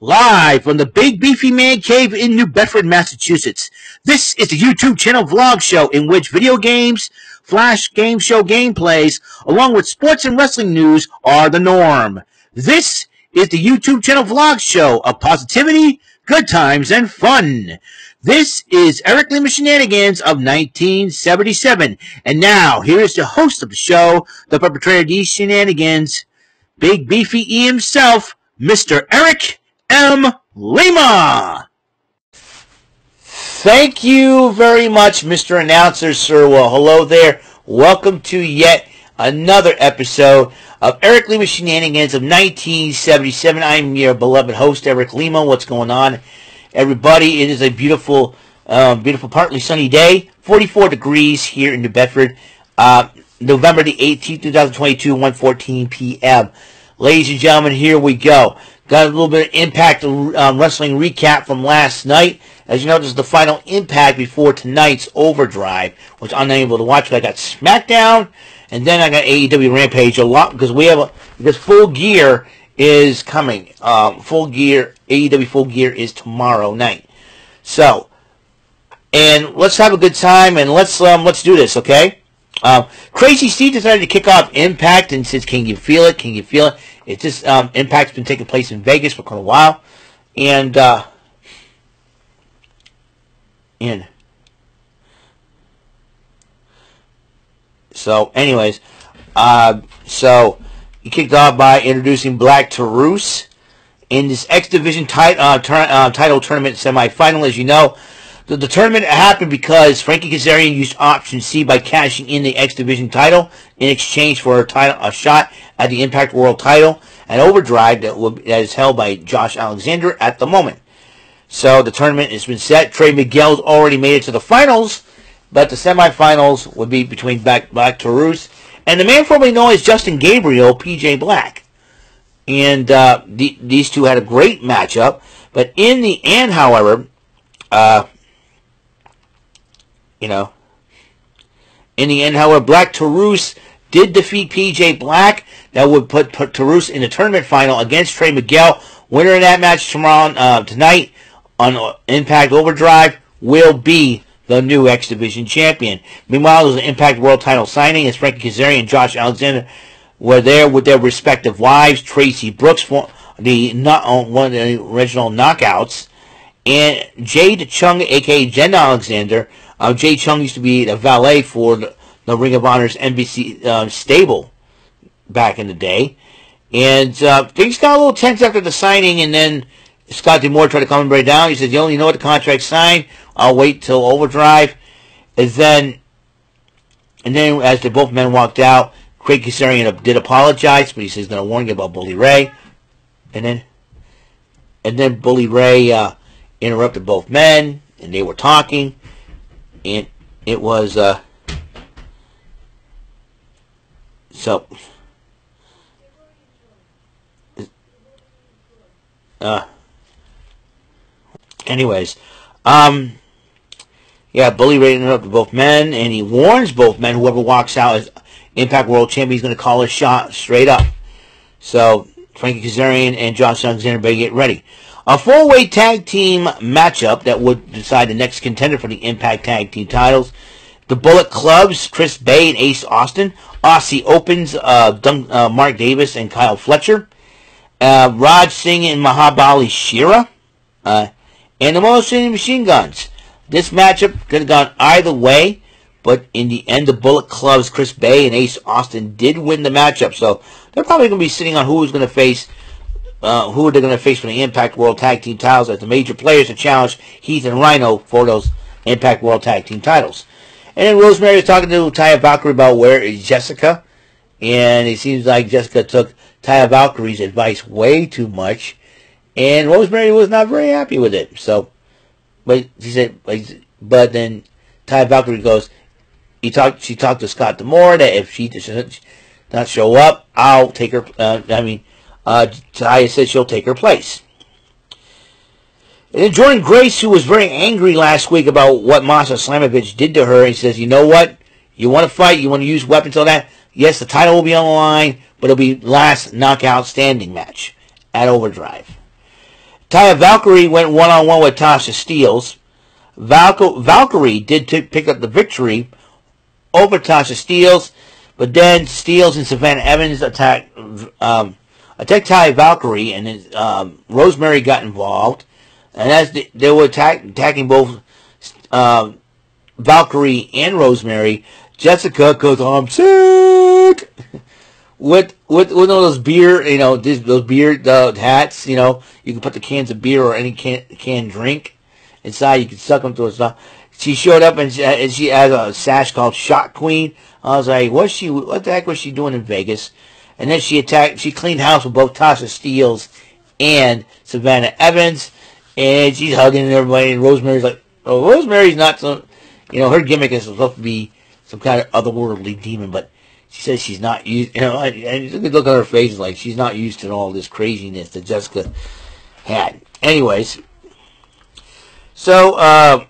Live from the Big Beefy Man Cave in New Bedford, Massachusetts. This is the YouTube channel vlog show in which video games, flash game show gameplays, along with sports and wrestling news are the norm. This is the YouTube channel vlog show of positivity, good times, and fun. This is Eric Lima Shenanigans of 1977. And now, here is the host of the show, the perpetrator of these shenanigans, Big Beefy E himself, Mr. Eric M. Lima. Thank you very much, Mr. Announcer, sir. Well, hello there. Welcome to yet another episode of Eric Lima Shenanigans of 1977. I'm your beloved host, Eric Lima. What's going on, everybody? It is a beautiful, partly sunny day. 44 degrees here in New Bedford. November the 18th, 2022, 1:14 p.m. Ladies and gentlemen, here we go. Got a little bit of Impact Wrestling recap from last night. As you know, this is the final Impact before tonight's Overdrive, which I'm unable to watch. But I got SmackDown, and then I got AEW Rampage a lot because Full Gear is coming. AEW Full Gear is tomorrow night. So, and let's have a good time and let's do this, okay? Crazy Steve decided to kick off Impact and says, "Can you feel it? Can you feel it?" It's just Impact's been taking place in Vegas for quite a while, and so, anyways, so he kicked off by introducing Black Taurus in this X Division title tournament semifinal. As you know, the tournament happened because Frankie Kazarian used option C by cashing in the X Division title in exchange for a shot at the Impact World title and Overdrive that is held by Josh Alexander at the moment. So the tournament has been set. Trey Miguel's already made it to the finals, but the semifinals would be between Black Taurus and the man formerly known as Justin Gabriel, PJ Black. And these two had a great matchup, but in the end, however, Black Taurus did defeat PJ Black. That would put Taurus in the tournament final against Trey Miguel. Winner of that match tonight on Impact Overdrive will be the new X Division champion. Meanwhile, there was an Impact World title signing as Frankie Kazarian and Josh Alexander were there with their respective wives. Tracy Brooks, one of the original knockouts, and Jade Chung, a.k.a. Jen Alexander. Jade Chung used to be the valet for the Ring of Honor's NBC stable back in the day. And things got a little tense after the signing, and then Scott D'Amore tried to calm everybody down. He said, "You know what, the contract's signed. I'll wait till Overdrive." And then as both men walked out, Craig Kazarian did apologize, but he says he's going to warn you about Bully Ray. And then Bully Ray interrupted both men, and they were talking, and it was Bully Ray interrupted both men, and he warns both men, whoever walks out as Impact World Champion, he's going to call a shot straight up. So, Frankie Kazarian and Josh Alexander better get ready. A four-way tag team matchup that would decide the next contender for the Impact Tag Team titles. The Bullet Clubs, Chris Bay and Ace Austin. Aussie Opens, Mark Davis and Kyle Fletcher. Raj Singh and Mahabali Shira. And the Motor City Machine Guns. This matchup could have gone either way, but in the end, the Bullet Clubs, Chris Bay and Ace Austin did win the matchup. So they're probably going to be sitting on who they're going to face for the Impact World Tag Team titles as the major players to challenge Heath and Rhino for those Impact World Tag Team titles. And then Rosemary was talking to Taya Valkyrie about where is Jessica, and it seems like Jessica took Taya Valkyrie's advice way too much, and Rosemary was not very happy with it. So, but then Taya Valkyrie goes, she talked to Scott D'Amore that if she does not show up, I'll take her. Taya said she'll take her place. And then Jordan Grace, who was very angry last week about what Masha Slamovich did to her, he says, "You know what? You want to fight? You want to use weapons, all that? Yes, the title will be on the line, but it'll be last knockout standing match at Overdrive." Taya Valkyrie went one-on-one with Tasha Steelz. Valkyrie did pick up the victory over Tasha Steelz, but then Steelz and Savannah Evans attacked Taya Valkyrie, and then Rosemary got involved. And as they were attacking both Valkyrie and Rosemary, Jessica goes, "I'm sick." with all those beer, those beer hats, you can put the cans of beer or any canned drink inside. You can suck them through stuff. She showed up and she has a sash called Shot Queen. I was like, what the heck was she doing in Vegas? And then she cleaned house with both Tasha Steelz and Savannah Evans, and she's hugging everybody. And Rosemary's like, oh, Rosemary's not so, her gimmick is supposed to be some kind of otherworldly demon, but she says she's not used, and you could look at her face like she's not used to all this craziness that Jessica had. Anyways, so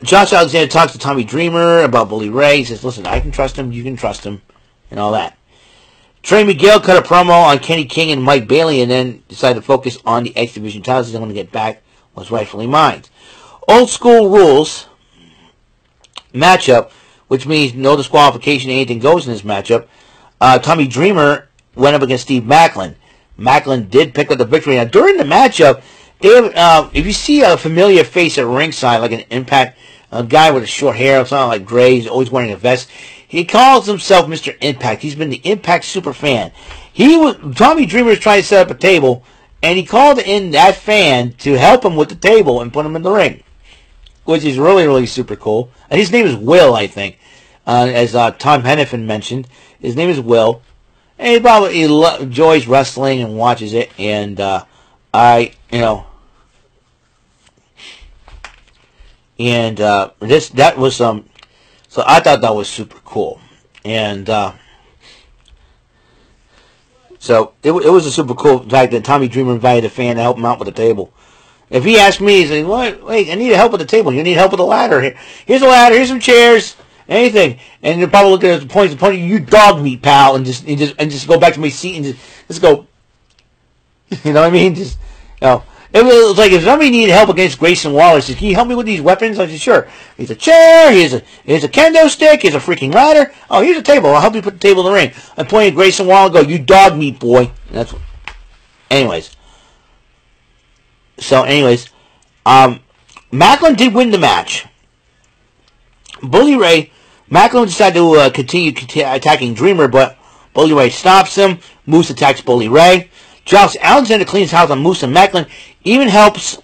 Josh Alexander talks to Tommy Dreamer about Bully Ray. He says, listen, I can trust him, you can trust him, and all that. Trey Miguel cut a promo on Kenny King and Mike Bailey and then decided to focus on the X Division titles. He's going to get back what's rightfully mine. Old School Rules matchup, which means no disqualification, anything goes in this matchup. Tommy Dreamer went up against Steve Maclin. Maclin did pick up the victory. Now, during the matchup, if you see a familiar face at ringside, like an Impact, a guy with a short hair, something like gray, he's always wearing a vest. He calls himself Mr. Impact. He's been the Impact super fan. Tommy Dreamer was trying to set up a table, and he called in that fan to help him with the table and put him in the ring, which is really, really super cool. And his name is Will, I think, as Tom Hennepin mentioned. His name is Will, and he probably enjoys wrestling and watches it. And that was so I thought that was super cool, and so it was a super cool fact that Tommy Dreamer invited a fan to help him out with the table. If he asked me, he's like, "What? Wait, I need help with the table. You need help with the ladder. Here's a ladder. Here's some chairs. Anything." And they're probably looking at the points, "You dog meat, pal," and just go back to my seat and just go. You know what I mean? It was like if somebody needed help against Grayson Waller, said, "Can you help me with these weapons?" I said, "Sure." Here's a chair. Here's a kendo stick. Here's a freaking ladder. Oh, here's a table. I'll help you put the table in the ring. I pointed at Grayson Waller. Go, "You dog meat, boy." And that's what. Anyways. Maclin did win the match. Bully Ray, Maclin decided to continue attacking Dreamer, but Bully Ray stops him. Moose attacks Bully Ray. Josh Alexander cleans house on Moose and Maclin. Even helps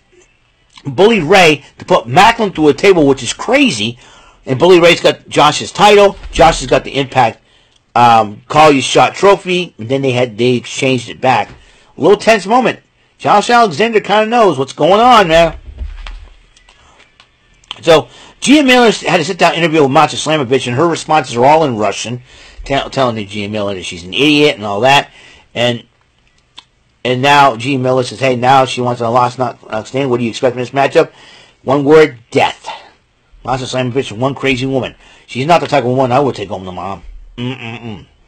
Bully Ray to put Maclin through a table, which is crazy. And Bully Ray's got Josh's title. Josh has got the Impact Call You Shot trophy. And then they exchanged it back. A little tense moment. Josh Alexander kind of knows what's going on, man. So, Gia Miller had a sit-down interview with Masha Slamovich, and her responses are all in Russian, telling Gia Miller that she's an idiot and all that. And now Gia Miller says, hey, now she wants a loss not stand. What do you expect from this matchup? One word, death. Masha Slamovich is one crazy woman. She's not the type of woman I would take home to mom.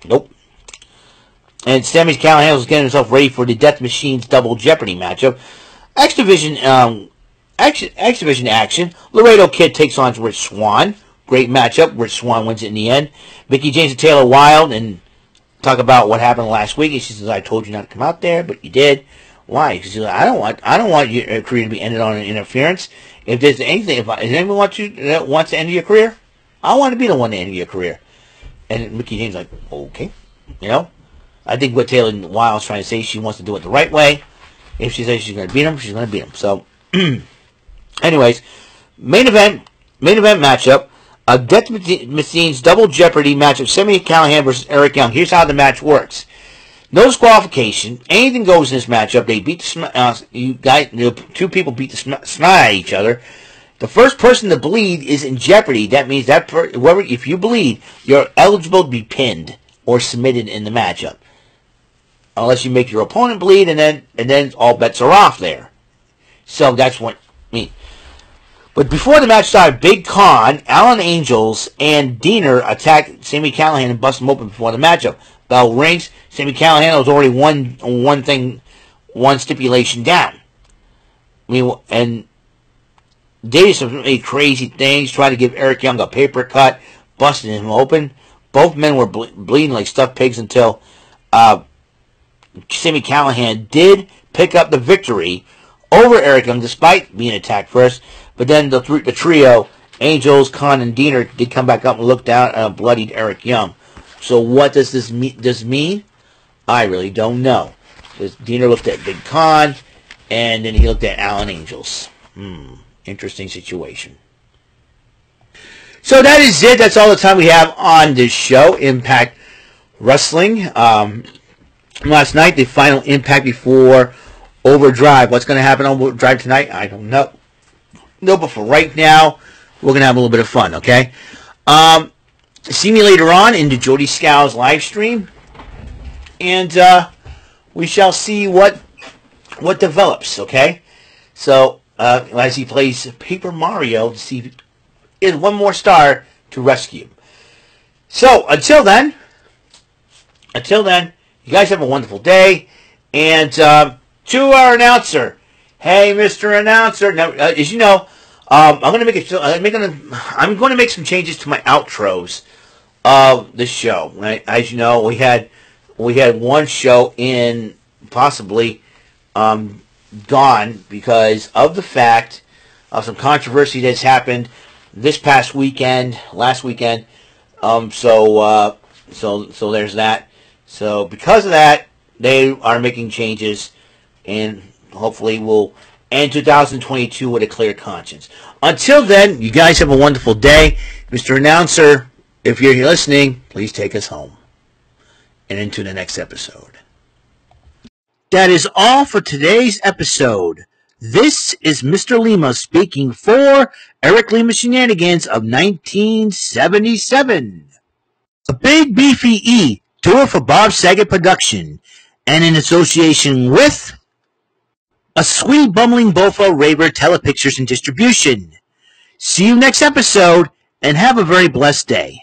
Nope. And Sami Callihan was getting himself ready for the Death Machine's Double Jeopardy matchup. X Division action. Laredo Kid takes on Rich Swann. Great matchup. Rich Swann wins it in the end. Mickie James and Taylor Wilde and talk about what happened last week. And she says, I told you not to come out there, but you did. Why? Because I don't want your career to be ended on an interference. If there's anything, if anyone wants to end your career, I want to be the one to end your career. And Mickie James like, okay, I think what Taylor Wilde's trying to say, she wants to do it the right way. If she says she's going to beat him, she's going to beat him. So, anyways, main event matchup. Death Machine's Double Jeopardy matchup. Sami Callihan versus Eric Young. Here's how the match works. No disqualification. Anything goes in this matchup. They beat two people beat the snot out of each other. The first person to bleed is in jeopardy. That means that if you bleed, you're eligible to be pinned or submitted in the matchup, unless you make your opponent bleed, and then all bets are off there. So that's what I mean. But before the match started, Big Con, Alan Angels, and Diener attacked Sami Callihan and busted him open before the matchup. Bell rings. Sami Callihan was already one stipulation down. and did some really crazy things, tried to give Eric Young a paper cut, busting him open. Both men were bleeding like stuffed pigs until Sami Callihan did pick up the victory over Eric Young despite being attacked first. But then the trio, Angels, Khan, and Diener, did come back up and look down at a bloodied Eric Young. So what does this mean? I really don't know. Diener looked at Big Khan, and then he looked at Alan Angels. Interesting situation. So that is it. That's all the time we have on this show, Impact Wrestling. Last night, the final Impact before Overdrive. What's going to happen on Overdrive tonight? I don't know. No, but for right now, we're going to have a little bit of fun, okay? See me later on in the Jody Scow's live stream. And we shall see what develops, okay? So, as he plays Paper Mario to see if there's one more star to rescue. So, until then, you guys have a wonderful day. And to our announcer, hey, Mr. Announcer. Now, as you know, I'm going to make some changes to my outros of the show. Right? As you know, we had one show in possibly gone because of the fact of some controversy that's happened this past weekend, last weekend. So there's that. So because of that, they are making changes, and hopefully we'll end 2022 with a clear conscience. Until then, you guys have a wonderful day. Mr. Announcer, if you're listening, please take us home and into the next episode. That is all for today's episode. This is Mr. Lima speaking for Eric Lima Shenanigans of 1977. A Big Beefy E, tour for Bob Saget production, and in association with A Sweet Bumbling Bofo Raver Telepictures and Distribution. See you next episode, and have a very blessed day.